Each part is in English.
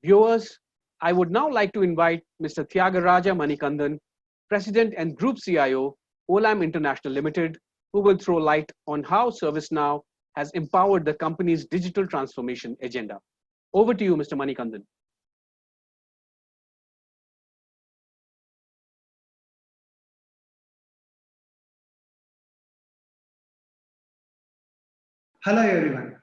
Viewers, I would now like to invite Mr. Tyagaraja Manikandan, President and Group CIO, Olam International Limited, who will throw light on how ServiceNow has empowered the company's digital transformation agenda. Over to you, Mr. Manikandan. Hello everyone,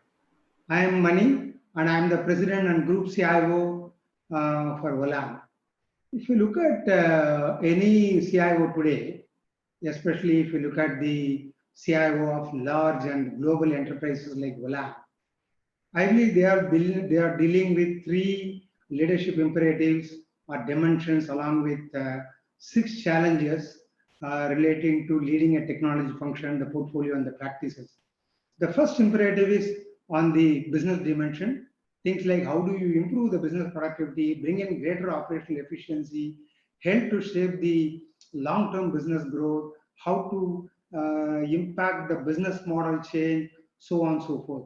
I am Mani and I am the President and Group CIO for Olam. If you look at any CIO today, especially if you look at the CIO of large and global enterprises like Olam, I believe they are dealing with three leadership imperatives or dimensions along with six challenges relating to leading a technology function, the portfolio and the practices. The first imperative is on the business dimension. Things like how do you improve the business productivity, bring in greater operational efficiency, help to shape the long-term business growth, how to impact the business model change, so on and so forth.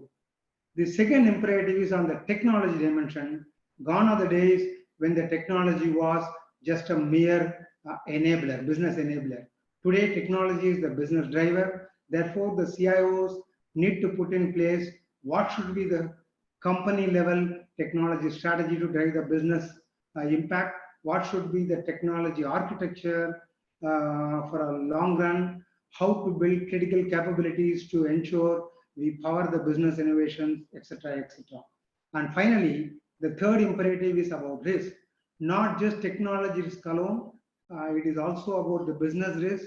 The second imperative is on the technology dimension. Gone are the days when the technology was just a mere enabler, business enabler. Today, technology is the business driver. Therefore, the CIOs need to put in place what should be the company level technology strategy to drive the business impact, what should be the technology architecture for a long run, how to build critical capabilities to ensure we power the business innovations, etc., etc. And finally, the third imperative is about risk, not just technology risk alone. It is also about the business risk,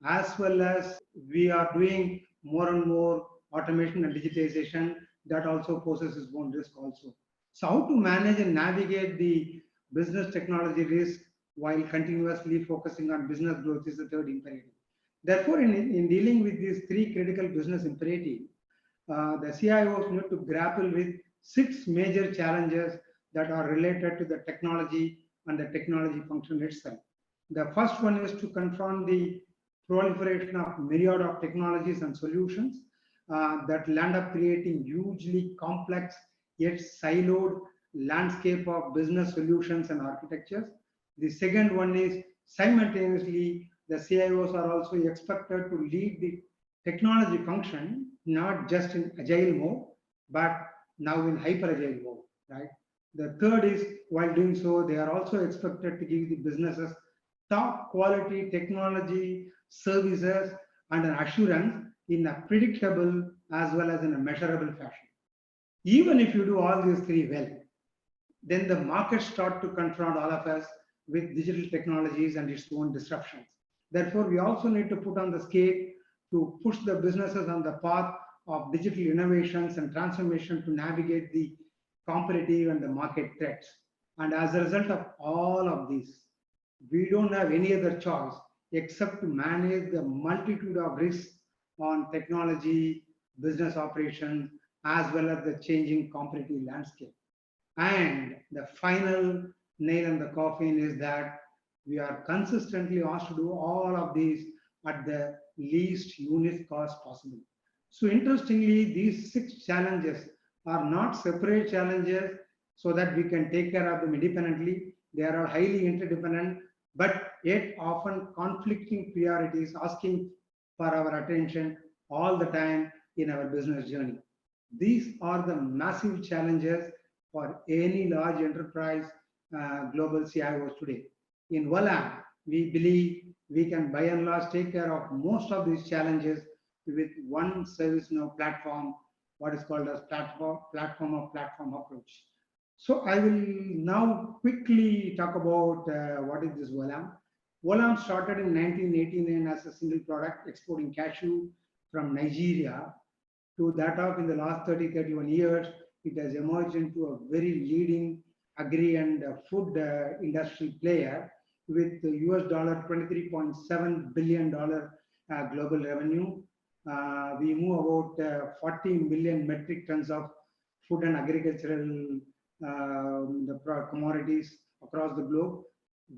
as well as we are doing more and more automation and digitization that also poses its own risk also. So how to manage and navigate the business technology risk while continuously focusing on business growth is the third imperative. Therefore, in dealing with these three critical business imperatives, the CIOs need to grapple with six major challenges that are related to the technology and the technology function itself. The first one is to confront the proliferation of myriad of technologies and solutions that land up creating hugely complex yet siloed landscape of business solutions and architectures. The second one is simultaneously the CIOs are also expected to lead the technology function not just in agile mode but now in hyper agile mode, right? The third is while doing so they are also expected to give the businesses top quality technology services and an assurance in a predictable as well as in a measurable fashion. Even if you do all these three well, then the markets start to confront all of us with digital technologies and its own disruptions. Therefore, we also need to put on the skate to push the businesses on the path of digital innovations and transformation to navigate the competitive and the market threats. And as a result of all of this, we don't have any other choice except to manage the multitude of risks on technology, business operations, as well as the changing competitive landscape. And the final nail in the coffin is that we are consistently asked to do all of these at the least unit cost possible. So interestingly, these six challenges are not separate challenges so that we can take care of them independently. They are highly interdependent, but yet often conflicting priorities asking for our attention all the time in our business journey. These are the massive challenges for any large enterprise global CIOs today. In Olam, we believe we can by and large take care of most of these challenges with one ServiceNow platform, what is called as platform of platform approach. So I will now quickly talk about what is this Olam. Olam started in 1989 as a single product exporting cashew from Nigeria to that of in the last 30-31 years, it has emerged into a very leading agri and food industry player with US $23.7 billion global revenue. We move about 40 million metric tons of food and agricultural commodities across the globe.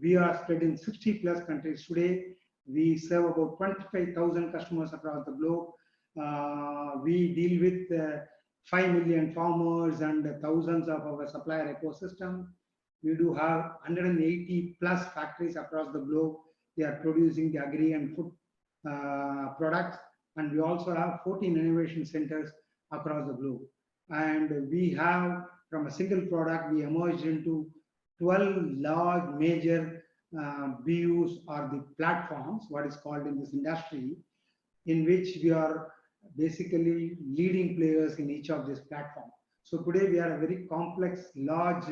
We are spread in 60 plus countries today. We serve about 25,000 customers across the globe. We deal with 5 million farmers and thousands of our supplier ecosystem. We do have 180 plus factories across the globe. They are producing the agri and food products. And we also have 14 innovation centers across the globe. And we have, from a single product, we emerged into 12 large major BUs or the platforms, what is called in this industry, in which we are basically leading players in each of these platforms. So today we are a very complex, large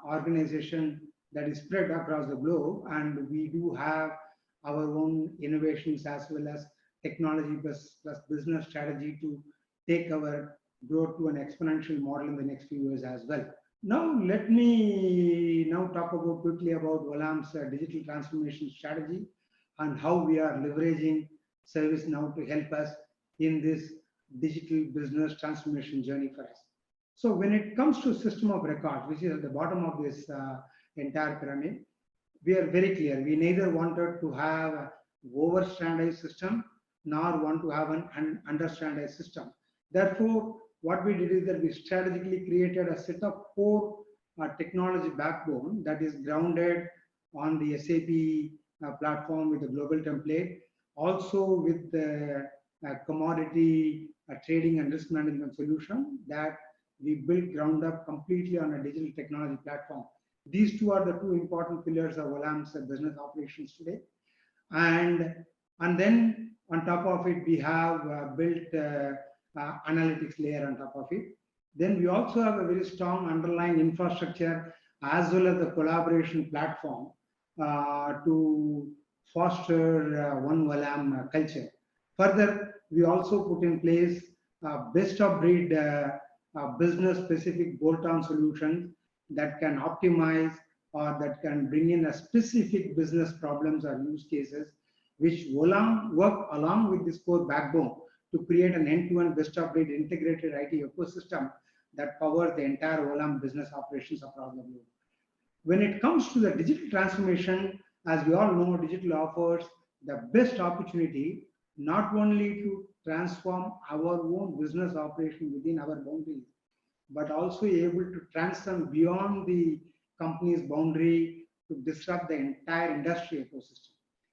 organization that is spread across the globe, and we do have our own innovations as well as technology plus business strategy to take our growth to an exponential model in the next few years as well. Now, let me now talk about quickly about Olam's digital transformation strategy and how we are leveraging ServiceNow to help us in this digital business transformation journey for us. So when it comes to system of record, which is at the bottom of this entire pyramid, we are very clear. We neither wanted to have an over-standardized system nor want to have an under-standardized system. Therefore, what we did is that we strategically created a set of core technology backbone that is grounded on the SAP platform with a global template, also with the commodity trading and risk management solution that we built ground up completely on a digital technology platform. These two are the two important pillars of Olam's business operations today. And then on top of it, we have built analytics layer on top of it. Then we also have a very strong underlying infrastructure as well as the collaboration platform to foster one Olam culture. Further, we also put in place best of breed business specific bolt-on solutions that can optimize or that can bring in a specific business problems or use cases, which Olam work along with this core backbone to create an end-to-end best of breed integrated IT ecosystem that covers the entire Olam business operations across the globe. When it comes to the digital transformation, as we all know, digital offers the best opportunity not only to transform our own business operation within our boundaries, but also able to transcend beyond the company's boundary to disrupt the entire industry ecosystem.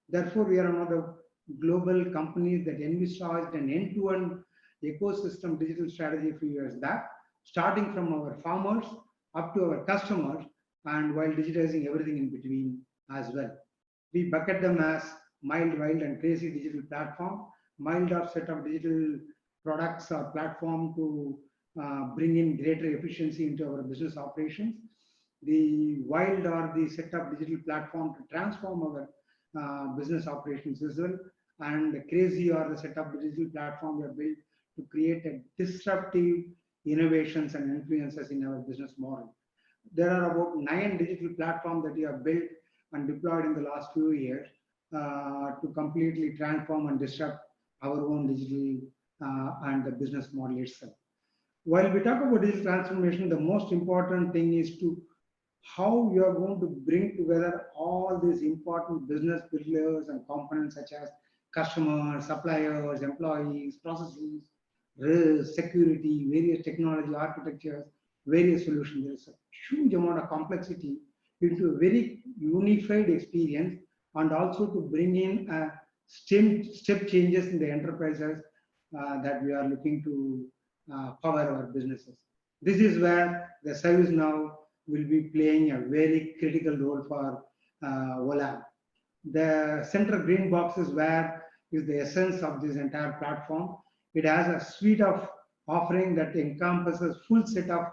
Therefore, we are one of the global companies that envisaged an end-to-end ecosystem digital strategy a few years back, starting from our farmers up to our customers, and while digitizing everything in between as well. We bucket them as mild, wild, and crazy digital platform. Mild are set of digital products or platform to bring in greater efficiency into our business operations. The wild are the set of digital platform to transform our business operations as well. And the crazy are the set of digital platform we have built to create a disruptive innovations and influences in our business model. There are about 9 digital platforms that we have built and deployed in the last few years to completely transform and disrupt our own digital and the business model itself. While we talk about digital transformation, the most important thing is to how you are going to bring together all these important business pillars and components such as customers, suppliers, employees, processes, risk, security, various technology architectures, various solutions. There is a huge amount of complexity into a very unified experience, and also to bring in step changes in the enterprises that we are looking to power our businesses. This is where the ServiceNow will be playing a very critical role for Olam. The center green box is where is the essence of this entire platform. It has a suite of offering that encompasses full set of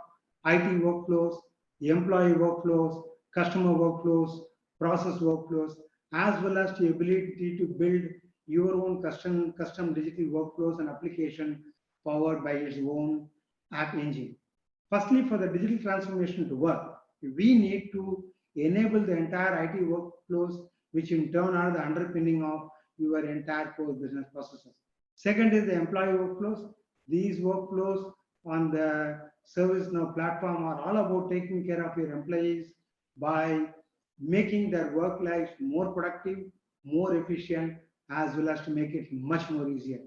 IT workflows, employee workflows, customer workflows, process workflows, as well as the ability to build your own custom digital workflows and application powered by its own app engine. Firstly, for the digital transformation to work, we need to enable the entire IT workflows, which in turn are the underpinning of your entire core business processes. Second is the employee workflows. These workflows on the ServiceNow platform are all about taking care of your employees by making their work lives more productive, more efficient, as well as to make it much more easier.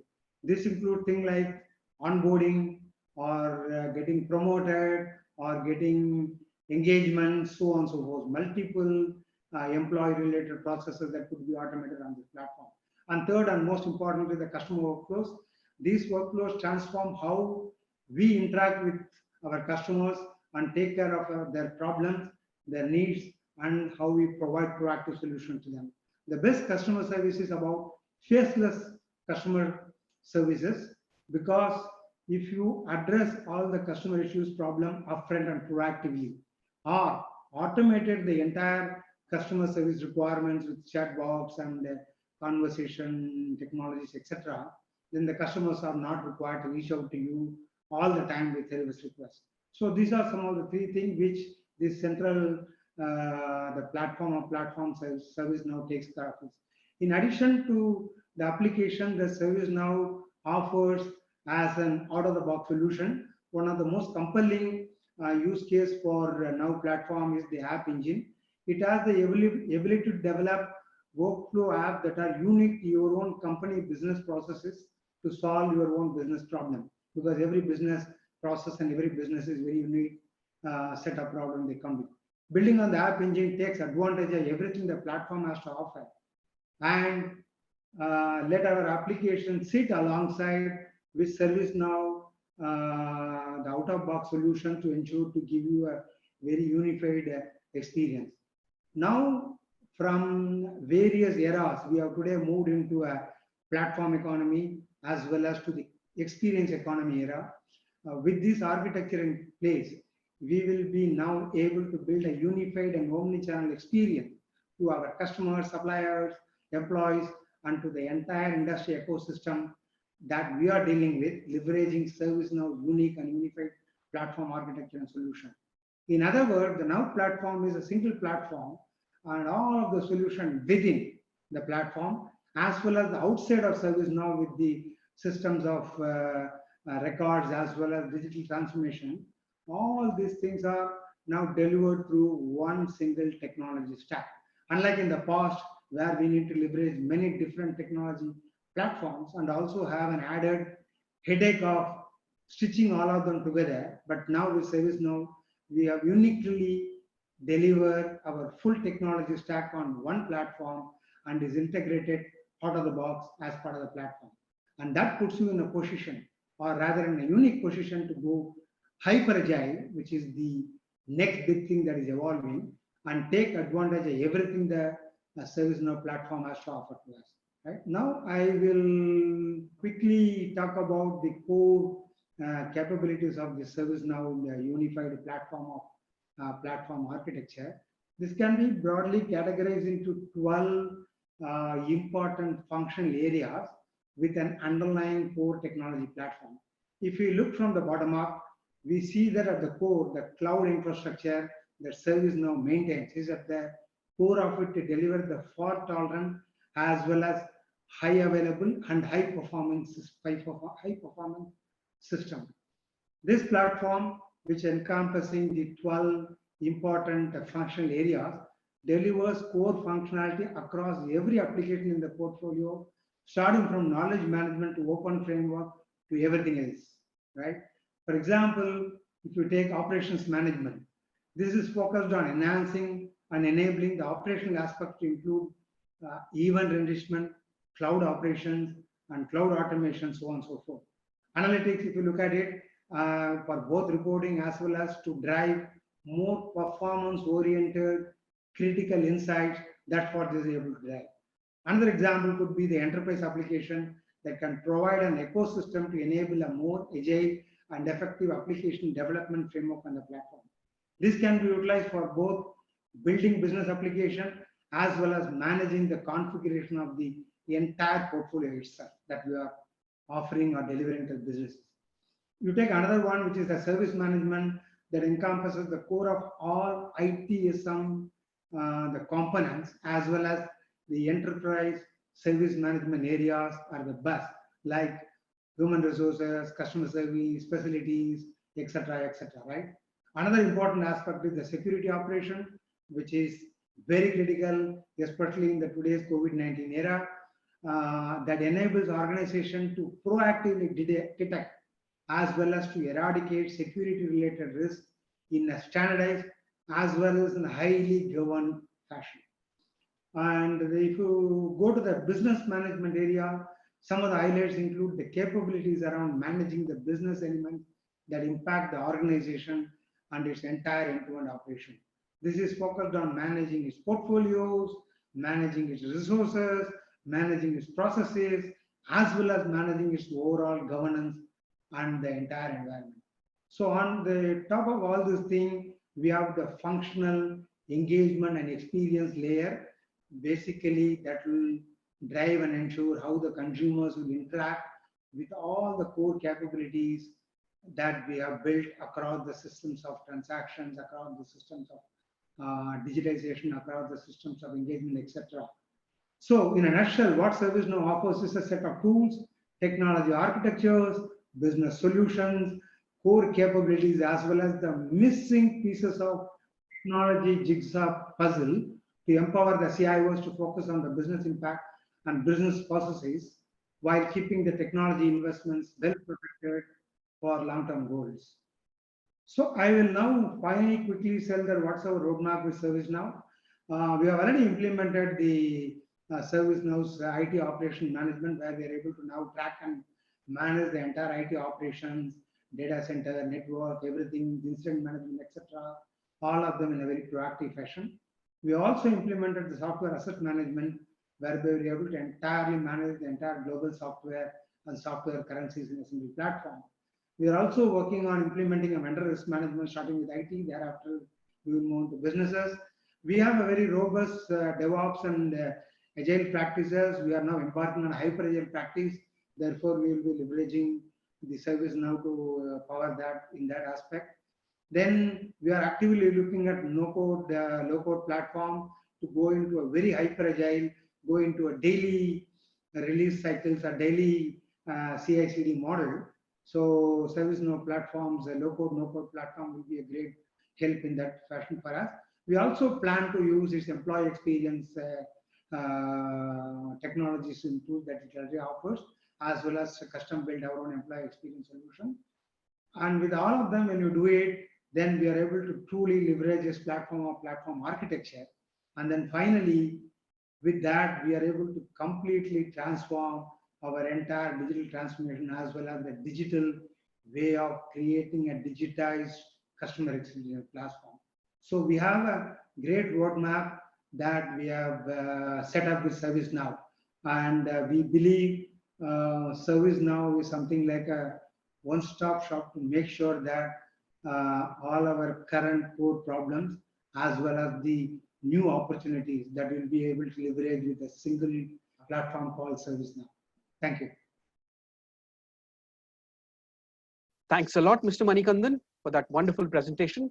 This includes things like onboarding or getting promoted or getting engagement, so on and so forth, multiple employee-related processes that could be automated on this platform. And third and most importantly, the customer workflows. These workflows transform how we interact with our customers and take care of their problems, their needs, and how we provide proactive solutions to them. The best customer service is about faceless customer services, because if you address all the customer issues problem upfront and proactively, or automated the entire customer service requirements with chatbots and conversation technologies, etc., then the customers are not required to reach out to you all the time with service requests. So these are some of the three things which this central the platform of platform service now takes care of. In addition to the application, the service now offers as an out-of-the-box solution. One of the most compelling use case for now platform is the app engine. It has the ability to develop workflow apps that are unique to your own company business processes to solve your own business problem, because every business process and every business is very unique set of problem they come with. Building on the app engine takes advantage of everything the platform has to offer, and let our application sit alongside with ServiceNow, the out-of-box solution to ensure to give you a very unified experience. Now, from various eras, we have today moved into a platform economy as well as to the experience economy era. With this architecture in place, we will be now able to build a unified and omni-channel experience to our customers, suppliers, employees, and to the entire industry ecosystem that we are dealing with, leveraging ServiceNow unique and unified platform architecture and solution. In other words, the Now platform is a single platform, and all of the solution within the platform, as well as the outside of ServiceNow with the systems of records as well as digital transformation, all these things are now delivered through one single technology stack. Unlike in the past, where we need to leverage many different technology platforms and also have an added headache of stitching all of them together, but now with ServiceNow, we have uniquely delivered our full technology stack on one platform and is integrated out of the box as part of the platform. And that puts you in a position, or rather in a unique position, to go hyper agile, which is the next big thing that is evolving, and take advantage of everything the ServiceNow platform has to offer to us. Right now, I will quickly talk about the core capabilities of the ServiceNow the unified platform of platform architecture. This can be broadly categorized into 12 important functional areas with an underlying core technology platform. If we look from the bottom up, we see that at the core, the cloud infrastructure that ServiceNow maintains is at the core of it to deliver the fault tolerant as well as high available and high performance system. This platform, which encompassing the 12 important functional areas, delivers core functionality across every application in the portfolio, starting from knowledge management to open framework to everything else, right? For example, if you take operations management, this is focused on enhancing and enabling the operational aspect to include event enrichment, cloud operations, and cloud automation, so on and so forth. Analytics, if you look at it, for both reporting as well as to drive more performance-oriented critical insights, that's what this is able to drive. Another example could be the enterprise application that can provide an ecosystem to enable a more agile and effective application development framework on the platform. This can be utilized for both building business application as well as managing the configuration of the entire portfolio itself that we are offering or delivering to businesses. You take another one, which is the service management that encompasses the core of all ITSM, the components, as well as the enterprise service management areas are the best, like human resources, customer service, facilities, etc., right? Another important aspect is the security operation, which is very critical, especially in the today's COVID-19 era, that enables organization to proactively detect as well as to eradicate security-related risks in a standardized as well as in a highly governed fashion. And if you go to the business management area, some of the highlights include the capabilities around managing the business elements that impact the organization and its entire end-to-end operation. This is focused on managing its portfolios, managing its resources, managing its processes, as well as managing its overall governance and the entire environment. So on the top of all this thing, we have the functional engagement and experience layer, basically that will drive and ensure how the consumers will interact with all the core capabilities that we have built across the systems of transactions, across the systems of digitization, across the systems of engagement, etc. So in a nutshell, what ServiceNow offers is a set of tools, technology architectures, business solutions, core capabilities, as well as the missing pieces of technology jigsaw puzzle to empower the CIOs to focus on the business impact and business processes while keeping the technology investments well protected for long-term goals. So I will now finally quickly tell that what's our roadmap with ServiceNow. We have already implemented the ServiceNow's IT operation management, where we are able to now track and manage the entire IT operations, data center, network, everything, incident management, etc. All of them in a very proactive fashion. We also implemented the software asset management, whereby we are able to entirely manage the entire global software and software currencies in a single platform. We are also working on implementing a vendor risk management, starting with IT. Thereafter, we will move to businesses. We have a very robust DevOps and agile practices. We are now embarking on a hyper agile practice. Therefore, we will be leveraging the ServiceNow to power that in that aspect. Then we are actively looking at no-code, low-code platform to go into a very hyper agile, go into a daily release cycles, a daily CI/CD model. So ServiceNow platforms, a low-code, no-code platform will be a great help in that fashion for us. We also plan to use its employee experience technologies and tools that it already offers, as well as custom build our own employee experience solution. And with all of them, when you do it, then we are able to truly leverage this platform or platform architecture. And then finally, with that, we are able to completely transform our entire digital transformation, as well as the digital way of creating a digitized customer experience platform. So we have a great roadmap that we have set up with ServiceNow. And we believe ServiceNow is something like a one-stop shop to make sure that all our current core problems, as well as the new opportunities that we'll be able to leverage with a single platform called ServiceNow. Thank you. Thanks a lot, Mr. Manikandan, for that wonderful presentation.